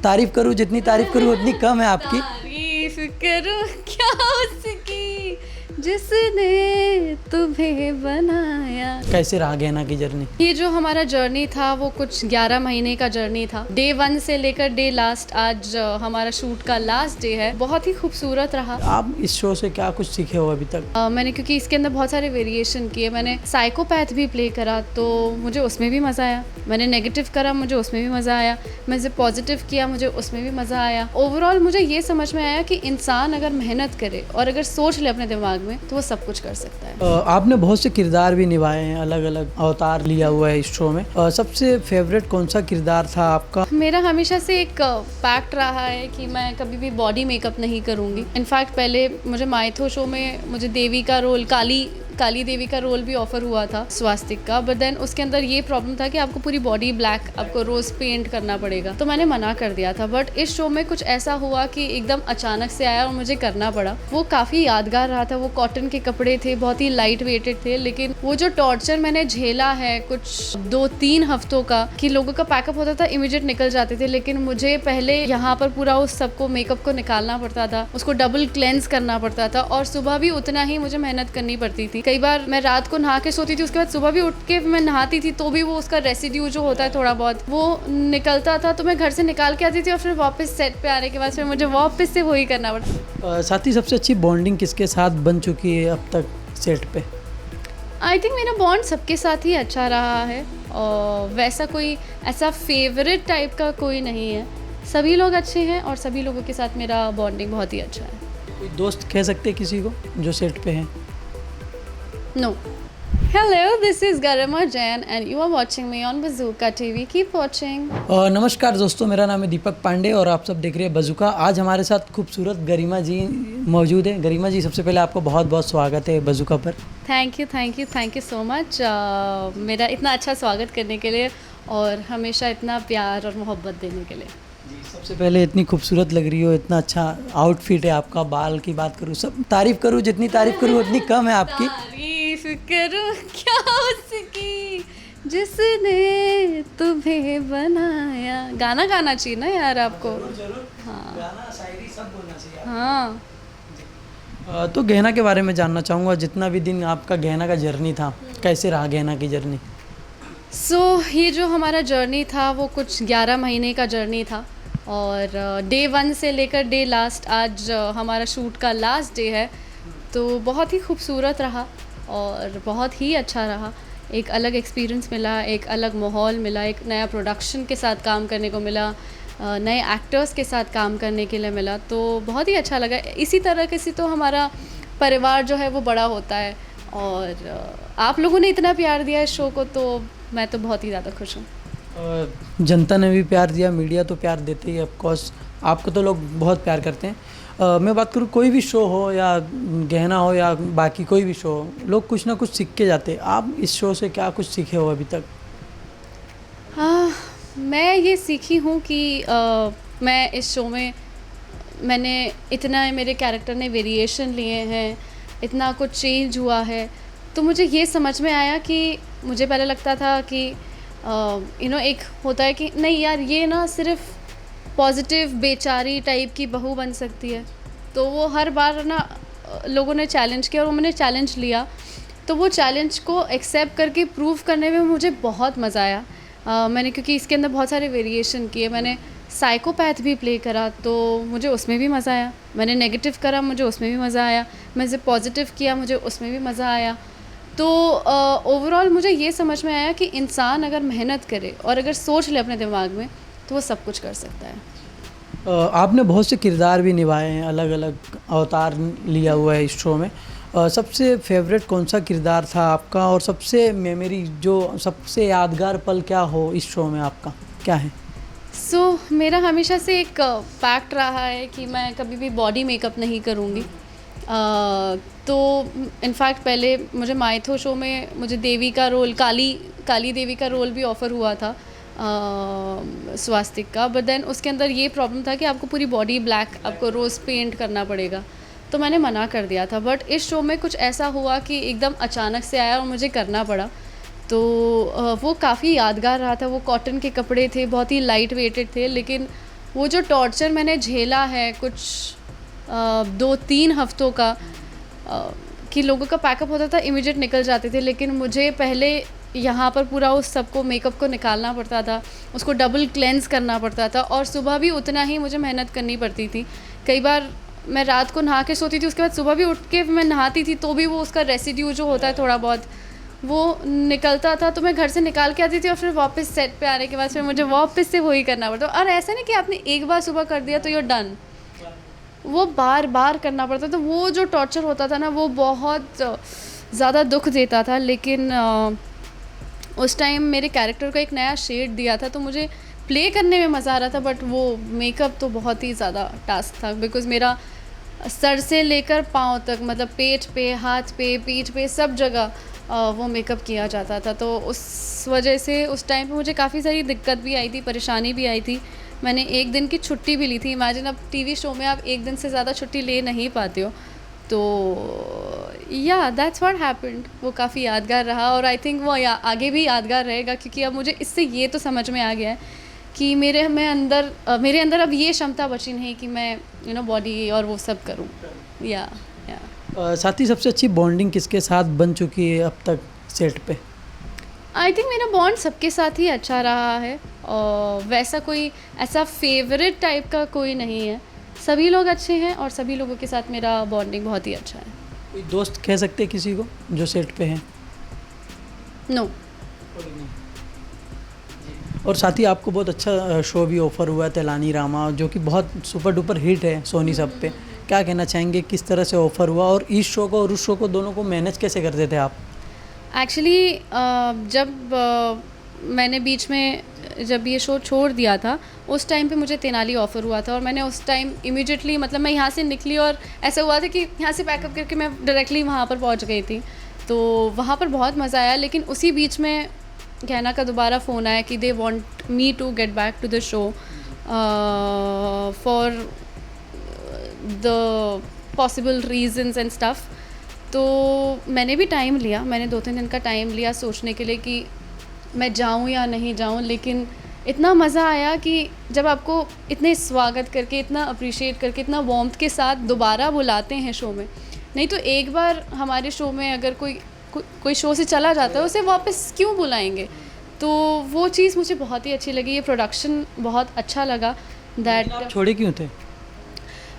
तारीफ करूँ जितनी तारीफ करूँ उतनी कम है आपकी। तारीफ करूं क्या उसकी जिसने तुम्हें बनाया। कैसे रहा गहना की जर्नी? ये जो हमारा जर्नी था वो कुछ 11 महीने का जर्नी था। डे 1 से लेकर डे लास्ट, आज हमारा शूट का लास्ट डे है। बहुत ही खूबसूरत रहा। आप इस शो से क्या कुछ सीखे हो अभी तक? मैंने, क्योंकि इसके अंदर बहुत सारे वेरिएशन किए, मैंने साइकोपैथ भी प्ले करा तो मुझे उसमें भी मज़ा आया। मैंने नेगेटिव करा, मुझे उसमें भी मज़ा आया। मैंने पॉजिटिव किया, मुझे उसमें भी मज़ा आया। ओवरऑल मुझे ये समझ में आया कि इंसान अगर मेहनत करे और अगर सोच ले अपने दिमाग में तो वो सब कुछ कर सकता है। आपने बहुत से किरदार भी निभाए हैं, अलग अलग अवतार लिया हुआ है इस शो में। सबसे फेवरेट कौन सा किरदार था आपका? मेरा हमेशा से एक पैक्ट रहा है कि मैं कभी भी बॉडी मेकअप नहीं करूँगी। इनफैक्ट पहले मुझे माइथो शो में मुझे देवी का रोल, काली देवी का रोल भी ऑफर हुआ था, स्वास्तिक का, बट देन उसके अंदर ये प्रॉब्लम था कि आपको पूरी बॉडी ब्लैक, आपको रोज पेंट करना पड़ेगा, तो मैंने मना कर दिया था। बट इस शो में कुछ ऐसा हुआ कि एकदम अचानक से आया और मुझे करना पड़ा। वो काफ़ी यादगार रहा था। वो कॉटन के कपड़े थे, बहुत ही लाइट वेटेड थे, लेकिन वो जो टॉर्चर मैंने झेला है कुछ 2-3 हफ्तों का, कि लोगों का पैकअप होता था, इमीडिएट निकल जाते थे, लेकिन मुझे पहले यहाँ पर पूरा उस सबको मेकअप को निकालना पड़ता था, उसको डबल क्लेंस करना पड़ता था, और सुबह भी उतना ही मुझे मेहनत करनी पड़ती थी। कई बार मैं रात को नहा के सोती थी, उसके बाद सुबह भी उठ के मैं नहाती थी तो भी वो उसका रेसिड्यू जो होता है थोड़ा बहुत वो निकलता था, तो मैं घर से निकाल के आती थी और फिर वापस सेट पे आने के बाद फिर मुझे वापस से वही करना पड़ता। साथ ही सबसे अच्छी बॉन्डिंग किसके साथ बन चुकी है अब तक सेट पे? आई थिंक मेरा बॉन्ड सबके साथ ही अच्छा रहा है, और वैसा कोई ऐसा फेवरेट टाइप का कोई नहीं है। सभी लोग अच्छे हैं और सभी लोगों के साथ मेरा बॉन्डिंग बहुत ही अच्छा है। कोई दोस्त कह सकते हैं किसी को जो सेट पे है? No. Hello, this is Garima Jain and you are watching me on Bazooka TV. Keep watching. नमस्कार दोस्तों, मेरा नाम है दीपक पांडे और आप सब देख रहे हैं बजूका। आज हमारे साथ खूबसूरत गरिमा जी मौजूद हैं। गरिमा जी, सबसे पहले आपको बहुत बहुत स्वागत है बजूका पर। थैंक यू सो मच मेरा इतना अच्छा स्वागत करने के लिए और हमेशा इतना प्यार और मोहब्बत देने के लिए। सबसे पहले इतनी खूबसूरत लग रही हो, इतना अच्छा आउटफिट है आपका। बाल की बात करूँ, सब तारीफ करूँ जितनी तारीफ करूँ उतनी कम है आपकी। तारीफ करूं क्या उसकी जिसने तुम्हें बनाया। गाना गाना चाहिए ना यार आपको। हाँ, गाना, शायरी सब बोलना चाहिए। हाँ, तो गहना के बारे में जानना चाहूँगा। जितना भी दिन आपका गहना का जर्नी था, कैसे रहा गहना की जर्नी? ये जो हमारा जर्नी था वो कुछ 11 महीने का जर्नी था, और डे 1 से लेकर डे लास्ट, आज हमारा शूट का लास्ट डे है, तो बहुत ही खूबसूरत रहा और बहुत ही अच्छा रहा। एक अलग एक्सपीरियंस मिला, एक अलग माहौल मिला, एक नया प्रोडक्शन के साथ काम करने को मिला, नए एक्टर्स के साथ काम करने के लिए मिला, तो बहुत ही अच्छा लगा। इसी तरह के से तो हमारा परिवार जो है वो बड़ा होता है, और आप लोगों ने इतना प्यार दिया इस शो को, तो मैं तो बहुत ही ज़्यादा खुश हूँ। जनता ने भी प्यार दिया, मीडिया तो प्यार देते ही, ऑफकोर्स आपको तो लोग बहुत प्यार करते हैं। मैं बात करूँ, कोई भी शो हो या गहना हो या बाकी कोई भी शो हो, लोग कुछ ना कुछ सीख के जाते हैं। आप इस शो से क्या कुछ सीखे हो अभी तक? हाँ, मैं ये सीखी हूँ कि मैं इस शो में मैंने इतना, मेरे कैरेक्टर ने वेरिएशन लिए हैं, इतना कुछ चेंज हुआ है, तो मुझे ये समझ में आया कि मुझे पहले लगता था कि एक होता है कि नहीं यार, ये ना सिर्फ पॉजिटिव बेचारी टाइप की बहू बन सकती है, तो वो हर बार ना लोगों ने चैलेंज किया और मैंने चैलेंज लिया, तो वो चैलेंज को एक्सेप्ट करके प्रूव करने में मुझे बहुत मज़ा आया। मैंने, क्योंकि इसके अंदर बहुत सारे वेरिएशन किए, मैंने साइकोपैथ भी प्ले करा तो मुझे उसमें भी मज़ा आया। मैंने नेगेटिव करा, मुझे उसमें भी मज़ा आया। मैंने पॉजिटिव किया, मुझे उसमें भी मज़ा आया। तो ओवरऑल मुझे ये समझ में आया कि इंसान अगर मेहनत करे और अगर सोच ले अपने दिमाग में तो वो सब कुछ कर सकता है। आपने बहुत से किरदार भी निभाए हैं, अलग अलग अवतार लिया हुआ है इस शो में। सबसे फेवरेट कौन सा किरदार था आपका, और सबसे मेमोरी जो सबसे यादगार पल क्या हो इस शो में आपका, क्या है? मेरा हमेशा से एक पैक्ट रहा है कि मैं कभी भी बॉडी मेकअप नहीं करूँगी। तो इनफैक्ट पहले मुझे माइथो शो में मुझे देवी का रोल, काली देवी का रोल भी ऑफ़र हुआ था, स्वास्तिक का, बट देन उसके अंदर ये प्रॉब्लम था कि आपको पूरी बॉडी ब्लैक, आपको रोज़ पेंट करना पड़ेगा, तो मैंने मना कर दिया था। बट इस शो में कुछ ऐसा हुआ कि एकदम अचानक से आया और मुझे करना पड़ा, तो वो काफ़ी यादगार रहा था। वो कॉटन के कपड़े थे, बहुत ही लाइट वेटेड थे, लेकिन वो जो टॉर्चर मैंने झेला है कुछ 2-3 हफ्तों का, कि लोगों का पैकअप होता था, इमीडिएट निकल जाते थे, लेकिन मुझे पहले यहाँ पर पूरा उस सबको मेकअप को निकालना पड़ता था, उसको डबल क्लेंस करना पड़ता था, और सुबह भी उतना ही मुझे मेहनत करनी पड़ती थी। कई बार मैं रात को नहा के सोती थी, उसके बाद सुबह भी उठ के मैं नहाती थी तो भी वो उसका रेसिड्यू जो होता है थोड़ा बहुत वो निकलता था, तो मैं घर से निकाल के आती थी और फिर वापस सेट पे आने के बाद फिर मुझे वापस से वही करना पड़ता। और ऐसा नहीं कि आपने एक बार सुबह कर दिया तो you're डन, वो बार बार करना पड़ता। तो वो जो टॉर्चर होता था ना, वो बहुत ज़्यादा दुख देता था, लेकिन उस टाइम मेरे कैरेक्टर को एक नया शेड दिया था तो मुझे प्ले करने में मज़ा आ रहा था। बट वो मेकअप तो बहुत ही ज़्यादा टास्क था, बिकॉज़ मेरा सर से लेकर पाँव तक, मतलब पेट पे, हाथ पे, पीठ पे, सब जगह वो मेकअप किया जाता था। तो उस वजह से उस टाइम पे मुझे काफ़ी सारी दिक्कत भी आई थी, परेशानी भी आई थी। मैंने एक दिन की छुट्टी भी ली थी। इमेजिन, अब टीवी शो में आप एक दिन से ज़्यादा छुट्टी ले नहीं पाते हो। तो या दैट्स व्हाट हैपेंड। वो काफ़ी यादगार रहा और आई थिंक वो आगे भी यादगार रहेगा, क्योंकि अब मुझे इससे ये तो समझ में आ गया है कि मेरे अंदर अब ये क्षमता बची नहीं कि मैं बॉडी और वो सब करूँ। या साथ ही सबसे अच्छी बॉन्डिंग किसके साथ बन चुकी है अब तक सेट पे? आई थिंक मेरा बॉन्ड सबके साथ ही अच्छा रहा है, और वैसा कोई ऐसा फेवरेट टाइप का कोई नहीं है। सभी लोग अच्छे हैं और सभी लोगों के साथ मेरा बॉन्डिंग बहुत ही अच्छा है। कोई दोस्त कह सकते हैं किसी को जो सेट पे हैं? नो। और साथ ही आपको बहुत अच्छा शो भी ऑफर हुआ है, तेलानी रामा, जो कि बहुत सुपर डुपर हिट है सोनी सब पे। क्या कहना चाहेंगे, किस तरह से ऑफर हुआ और इस शो को और उस शो को दोनों को मैनेज कैसे करते थे आप? एक्चुअली जब मैंने बीच में जब ये शो छोड़ दिया था, उस टाइम पे मुझे तेनाली ऑफ़र हुआ था और मैंने उस टाइम इमीडिएटली, मतलब मैं यहाँ से निकली और ऐसा हुआ था कि यहाँ से पैकअप करके मैं डायरेक्टली वहाँ पर पहुँच गई थी। तो वहाँ पर बहुत मज़ा आया, लेकिन उसी बीच में गहना का दोबारा फ़ोन आया कि they want me to get back to the show for the possible reasons and stuff. तो मैंने भी टाइम लिया, मैंने 2-3 दिन का टाइम लिया सोचने के लिए कि मैं जाऊँ या नहीं जाऊँ। लेकिन इतना मज़ा आया कि जब आपको इतने स्वागत करके, इतना अप्रिशिएट करके, इतना वार्मथ के साथ दोबारा बुलाते हैं शो में। नहीं तो एक बार हमारे शो में अगर कोई शो से चला जाता है, उसे वापस क्यों बुलाएंगे? तो वो चीज़ मुझे बहुत ही अच्छी लगी। ये प्रोडक्शन बहुत अच्छा लगा। दैट आप छोड़े क्यों थे?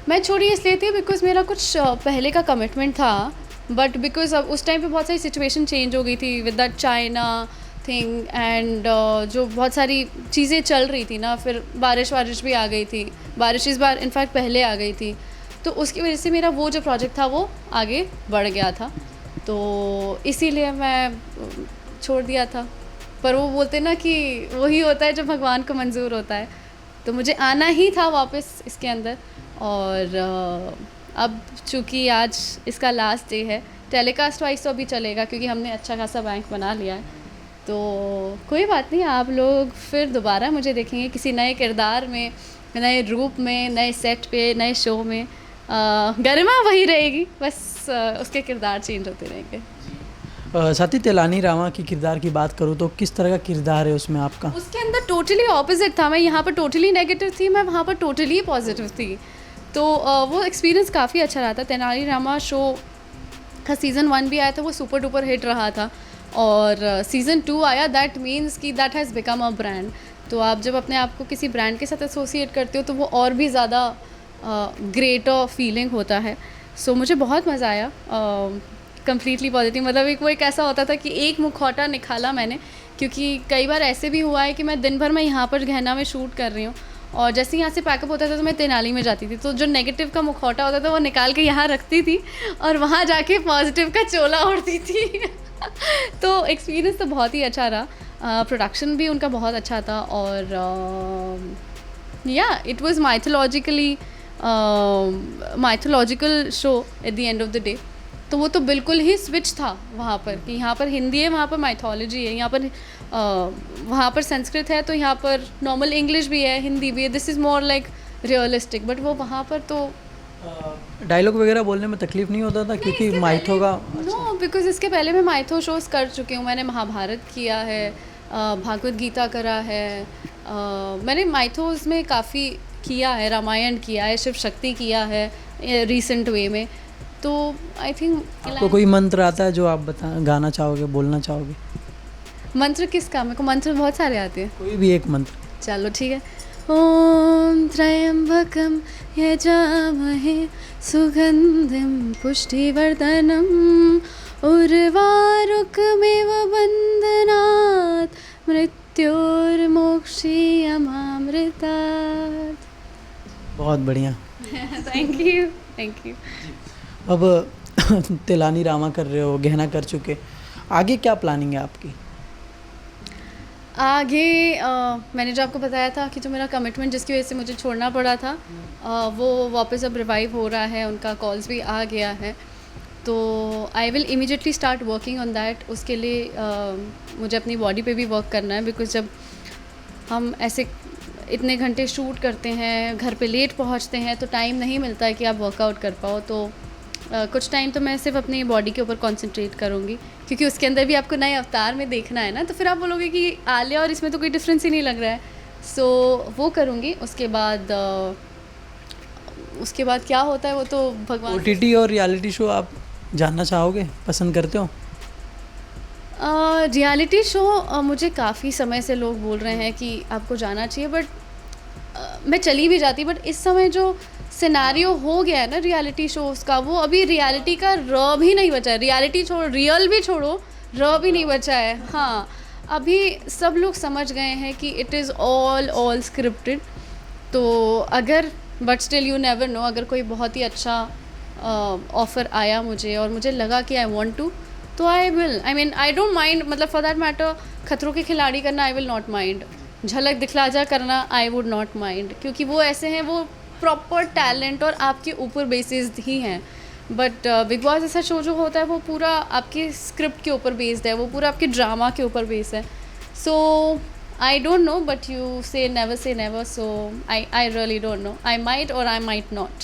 मैं छोड़ी इसलिए थी बिकॉज़ मेरा कुछ पहले का कमिटमेंट था, बट बिकॉज़ अब उस टाइम पे बहुत सारी सिचुएशन चेंज हो गई थी with that China thing and जो बहुत सारी चीज़ें चल रही थी ना, फिर बारिश भी आ गई थी। बारिश इस बार इनफैक्ट पहले आ गई थी, तो उसकी वजह से मेरा वो जो प्रोजेक्ट था वो आगे बढ़ गया था, तो इसीलिए मैं छोड़ दिया था। पर वो बोलते ना कि वही होता है जो भगवान को मंजूर होता है, तो मुझे आना ही था वापस इसके अंदर। और अब चूँकि आज इसका लास्ट डे है, टेलीकास्ट वाइज तो अभी चलेगा क्योंकि हमने अच्छा खासा बैंक बना लिया है। तो कोई बात नहीं, आप लोग फिर दोबारा मुझे देखेंगे किसी नए किरदार में, नए रूप में, नए सेट पे, नए शो में। गरिमा वही रहेगी, बस उसके किरदार चेंज होते रहेंगे। साथ ही तेलानी रामा की किरदार की बात करूँ तो किस तरह का किरदार है उसमें आपका? उसके अंदर टोटली ऑपोजिट था। मैं यहाँ पर टोटली नेगेटिव थी, मैं वहाँ पर टोटली पॉजिटिव थी। तो वो एक्सपीरियंस काफ़ी अच्छा रहा था। तेनाली रामा शो का सीज़न 1 भी आया था, वो सुपर डुपर हिट रहा था, और सीज़न 2 आया, दैट मीन्स कि that has become a brand. तो आप जब अपने आप को किसी ब्रांड के साथ एसोसिएट करते हो तो वो और भी ज़्यादा ग्रेटर फीलिंग होता है। सो मुझे बहुत मज़ा आया, कम्प्लीटली पॉजिटिव। मतलब वो एक ऐसा होता था कि एक मुखौटा निकाला मैंने, क्योंकि कई बार ऐसे भी हुआ है कि मैं दिन भर मैं यहाँ पर गहना में शूट कर रही हूँ और जैसे यहाँ से पैकअप होता था तो मैं तेनाली में जाती थी, तो जो नेगेटिव का मुखौटा होता था वो निकाल के यहाँ रखती थी और वहाँ जाके पॉजिटिव का चोला ओढ़ती थी। तो एक्सपीरियंस तो बहुत ही अच्छा रहा। प्रोडक्शन भी उनका बहुत अच्छा था, और या it was mythological show at the end of the day. तो वो तो बिल्कुल ही स्विच था वहाँ पर, कि यहाँ पर हिंदी है, वहाँ पर माइथोलॉजी है, यहाँ पर वहाँ पर संस्कृत है, तो यहाँ पर नॉर्मल इंग्लिश भी है, हिंदी भी है। This is more like realistic. But वो वहाँ पर तो डायलॉग वगैरह बोलने में तकलीफ नहीं होता था क्योंकि माइथो का? नो, बिकॉज इसके पहले मैं माइथो शोज़ कर चुकी हूँ। मैंने महाभारत किया है, भागवत गीता करा है, मैंने माइथोज़ में काफ़ी किया है, रामायण किया है, शिव शक्ति किया है रीसेंट वे में, तो आई थिंक आपको कोई मंत्र आता है जो आप गाना चाहोगे, बोलना चाहोगे? मंत्र किसका? मेरे को मंत्र बहुत सारे आते हैं। कोई भी एक मंत्र। चलो ठीक है। ओम त्र्यंबकम यजामहे सुगंधिम पुष्टिवर्धनम उर्वारुकमेव बंधनात् मृत्योर्मोक्षीयमामृतात्। बहुत बढ़िया। Thank you, thank you. अब तिलानी रामा कर रहे हो, गहना कर चुके, आगे क्या प्लानिंग है आपकी? आगे मैंने जो आपको बताया था कि जो मेरा कमिटमेंट जिसकी वजह से मुझे छोड़ना पड़ा था, वो वापस अब रिवाइव हो रहा है, उनका कॉल्स भी आ गया है, तो I will immediately start working on that. उसके लिए मुझे अपनी बॉडी पे भी वर्क करना है, बिकॉज जब हम ऐसे इतने घंटे शूट करते हैं, घर पे लेट पहुंचते हैं, तो टाइम नहीं मिलता है कि आप वर्कआउट कर पाओ। तो कुछ टाइम तो मैं सिर्फ अपनी बॉडी के ऊपर कंसंट्रेट करूँगी, क्योंकि उसके अंदर भी आपको नए अवतार में देखना है ना, तो फिर आप बोलोगे कि आलिया और इसमें तो कोई डिफरेंस ही नहीं लग रहा है। सो वो करूँगी। उसके बाद क्या होता है वो तो भगवान। OTT और रियलिटी शो आप जानना चाहोगे, पसंद करते हो? रियलिटी शो मुझे काफ़ी समय से लोग बोल रहे हैं कि आपको जाना चाहिए, बट मैं चली भी जाती, बट इस समय जो सिनेरियो हो गया है ना रियलिटी शोज़ का, वो अभी रियलिटी का र भी नहीं बचा है। रियलिटी छोड़ो, रियल भी छोड़ो, र भी नहीं बचा है। हाँ, अभी सब लोग समझ गए हैं कि इट इज़ ऑल स्क्रिप्टेड। तो अगर but still you never know, अगर कोई बहुत ही अच्छा ऑफ़र आया मुझे और मुझे लगा कि आई वांट टू, तो I will, I mean I don't mind, मतलब फॉर दैट मैटर खतरों के खिलाड़ी करना आई विल नॉट माइंड, झलक दिखला जा करना आई वुड नॉट माइंड, क्योंकि वो ऐसे हैं, वो प्रॉपर टैलेंट और आपके ऊपर बेसिस्ड ही हैं। बट बिग बॉस ऐसा शो जो होता है वो पूरा आपके स्क्रिप्ट के ऊपर बेस्ड है, वो पूरा आपके ड्रामा के ऊपर बेस्ड है। So I don't know, but you say never, so I really don't know, I might और आई माइट नॉट।